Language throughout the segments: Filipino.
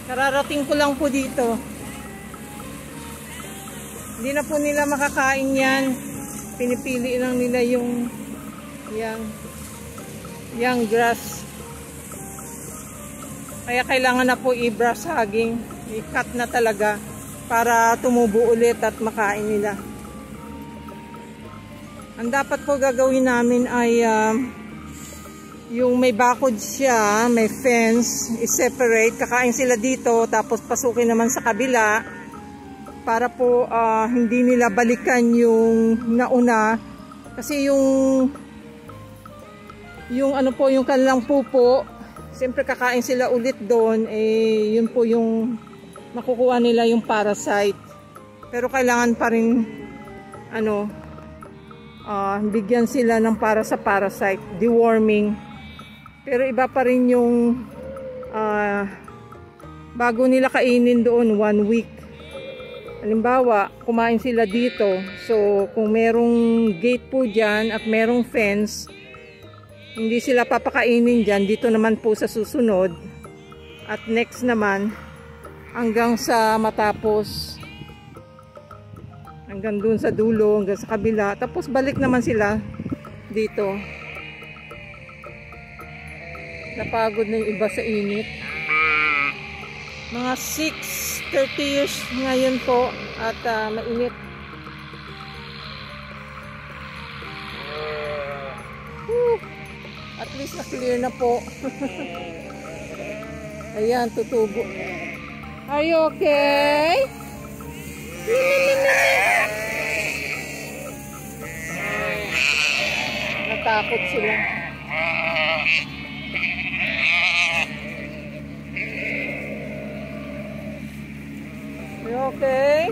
Kararating ko lang po dito. Hindi na po nila makakain yan. Pinipili lang nila yung young grass. Kaya kailangan na po i-brush hogging. I-cut na talaga para tumubo ulit at makain nila. Ang dapat po gagawin namin ay yung may bakod siya, may fence, i-separate. Kakain sila dito, tapos pasukin naman sa kabila para po hindi nila balikan yung nauna. Kasi yung ano po, yung kanilang pupo, siyempre kakain sila ulit doon, eh yun po yung makukuha nila yung parasite. Pero kailangan pa rin bigyan sila ng para sa parasite, deworming. Pero iba pa rin yung bago nila kainin doon 1 week. Halimbawa, kumain sila dito. So, kung merong gate po dyan at merong fence, hindi sila papakainin dyan. Dito naman po sa susunod. At next naman, hanggang sa matapos. Hanggang dun sa dulo, hanggang sa kabila. Tapos balik naman sila dito. Napagod na yung iba sa init. Mga 6:30ish ngayon po at mainit. At least na-clear na po. Ayan, tutubo. Are you okay? Natakot sila. Are you okay?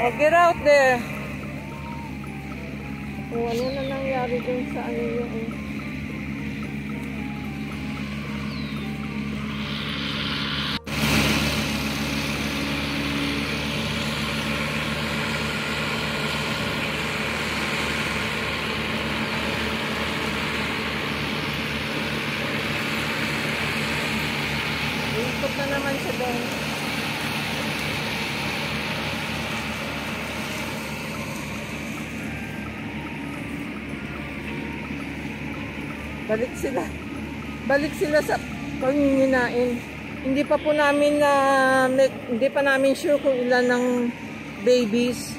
Oh, get out there. Oh, ano na nangyari dun sa ano yung ikot na naman siya doon. Balik sila sa panginginain. Hindi pa po namin hindi pa namin sure kung ilan ng babies.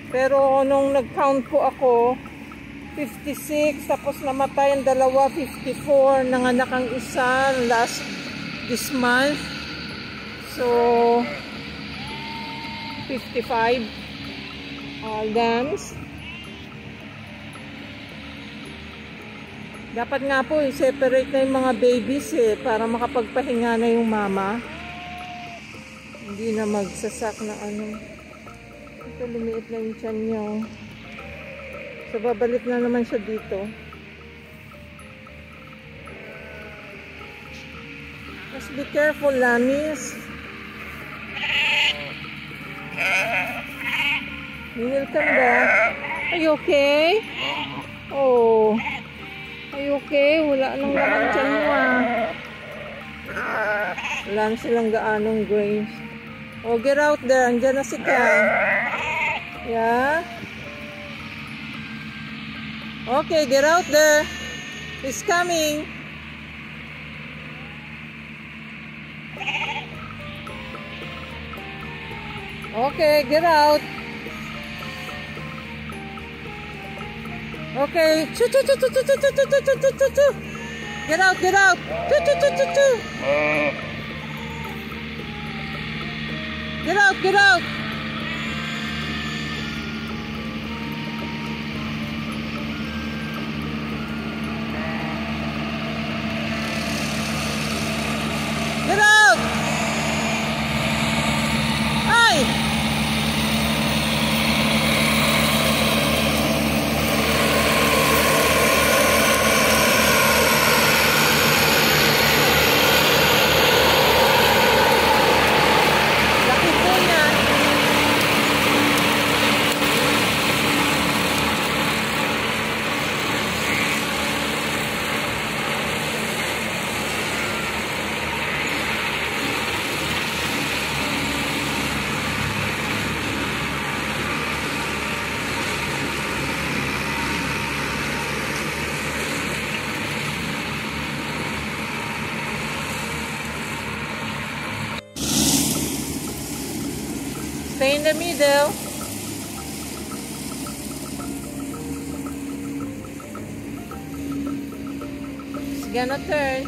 Pero nung nag-count po ako, 56, tapos namatay ang dalawa, 54, nanganak ang isa this month. So 55 lambs. Dapat nga po i-separate na yung mga babies para makapagpahinga na yung mama. Hindi na magsasak na ano. Ito, lumiit na yung tiyan niya. So babalik na naman siya dito. Just be careful, Lamis. Welcome ba? Are you okay? Oh. Are you okay? Wala nang laman dyan mo Wala na silang gaanong grains. Oh, get out there. Andyan na si Kang. Yeah? Okay, get out there. He's coming. Okay, get out. Okay. Get out, get out. Get out, get out. Get out. Ay! Laki po yan. in the middle. It's gonna turn.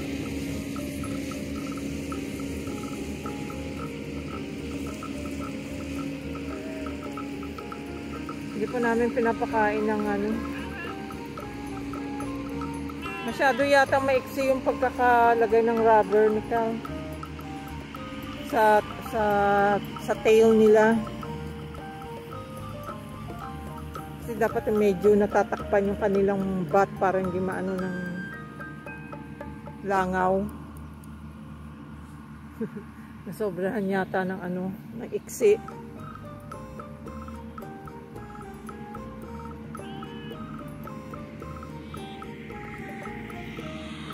Hindi po namin pinapakain ng ano. Masyado yata maiksi yung pagkakalagay ng rubber nito sa tail nila. Kasi dapat medyo natatakpan yung kanilang butt para hindi maano ng langaw. Nasobrahan yata ng ano, ng iksi.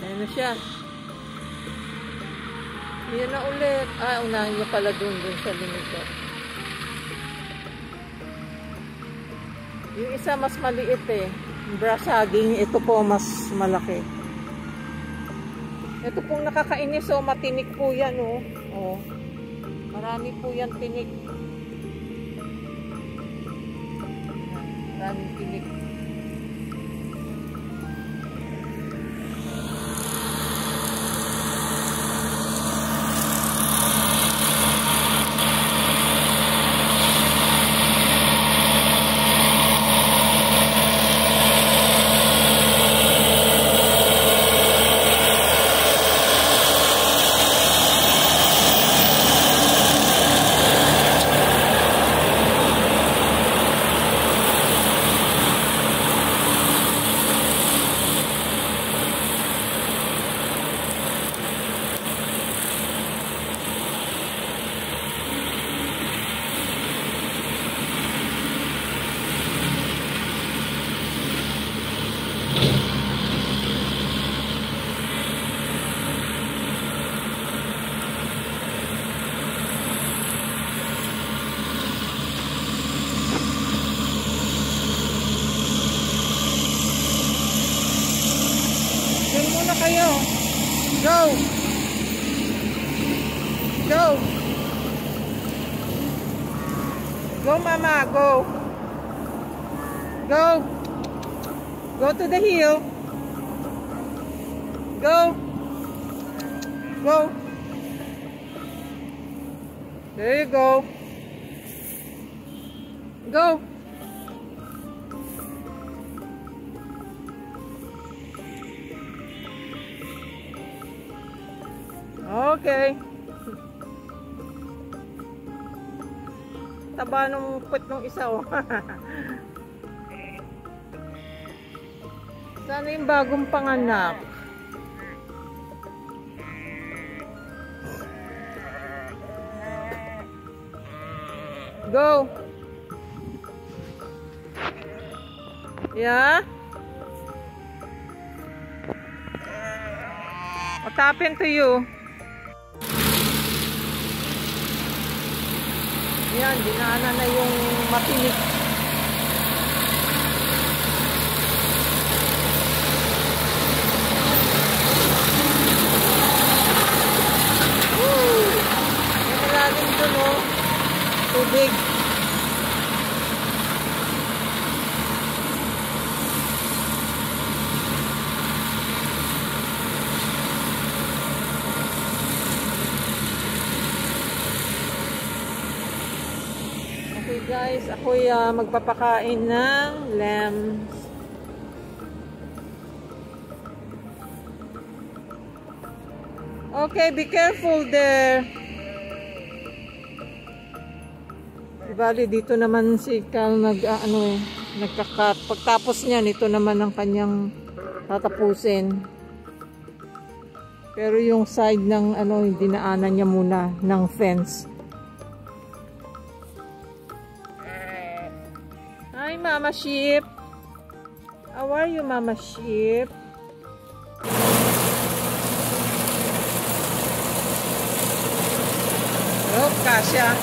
Ayan na siya. Yan na ulit. Ah, unahin niya pala dun sa limito. Yung isa mas maliit eh. Yung brass hugging, ito po mas malaki. Ito pong nakakainis, oh, matinik po yan, oh. Oh. Marami po yan tinik. Maraming tinik. Kayo. Go. Go. Go, mama, go. Go. Go to the hill. Go. Go. There you go. Go. Okay. Taba nung put nung isa, oh. Sana yung bagong panganak. Go. Yeah. What happened to you? Yan, dinaanan na yung matinik. Woo! Yan malalim dun, oh. Tubig. Okay guys, ako'y magpapakain ng lambs. Okay, be careful there. Bali, dito naman si Cal nagkakat. Pagtapos niyan, ito naman ang kanyang tatapusin. Pero yung side ng dinaanan niya muna ng fence. Hi, Mama Sheep. How are you, Mama Sheep? Oh, Kasha.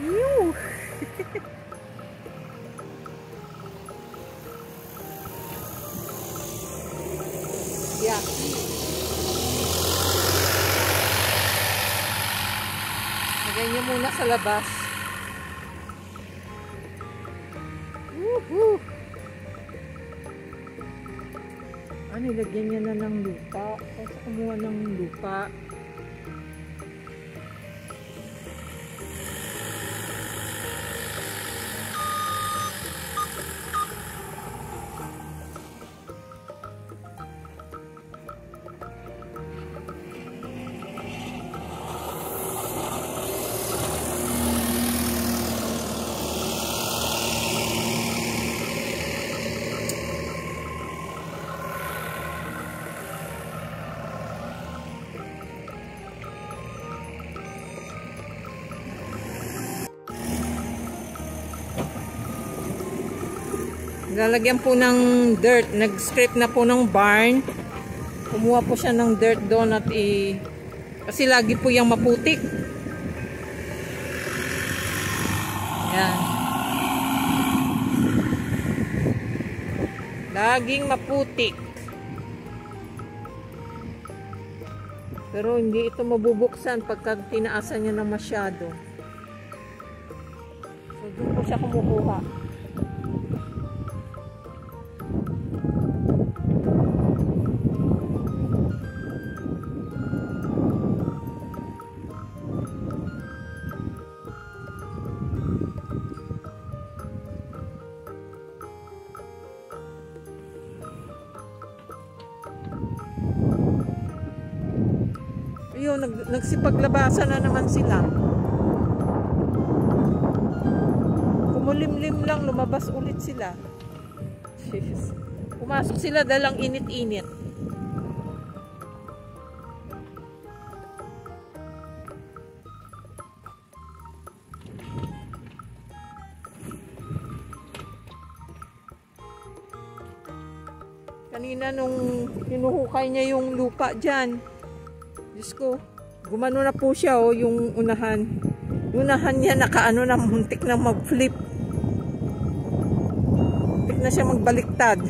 Ew. Yaki. Lagay niyo muna sa labas. Woohoo! Ano, ilagyan niya na ng lupa. Tapos kumuha ng lupa. Lalagyan po ng dirt. Nag-scrape na po ng barn. Kumuha po siya ng dirt doon at kasi lagi po yung maputik. Yan. Laging maputik. Pero hindi ito mabubuksan pagka tinaasan niya na masyado. So doon po siya kumukuha. Ayun, nagsipaglabasan na naman sila. Kumulimlim lang, lumabas ulit sila. Jeez. Pumasok sila dalang init-init. Kanina nung hinuhukay niya yung lupa dyan, Diyos ko, gumano na po siya, oh, yung unahan. Yung unahan niya nakaano na, muntik na mag-flip. Muntik na siya magbaliktad.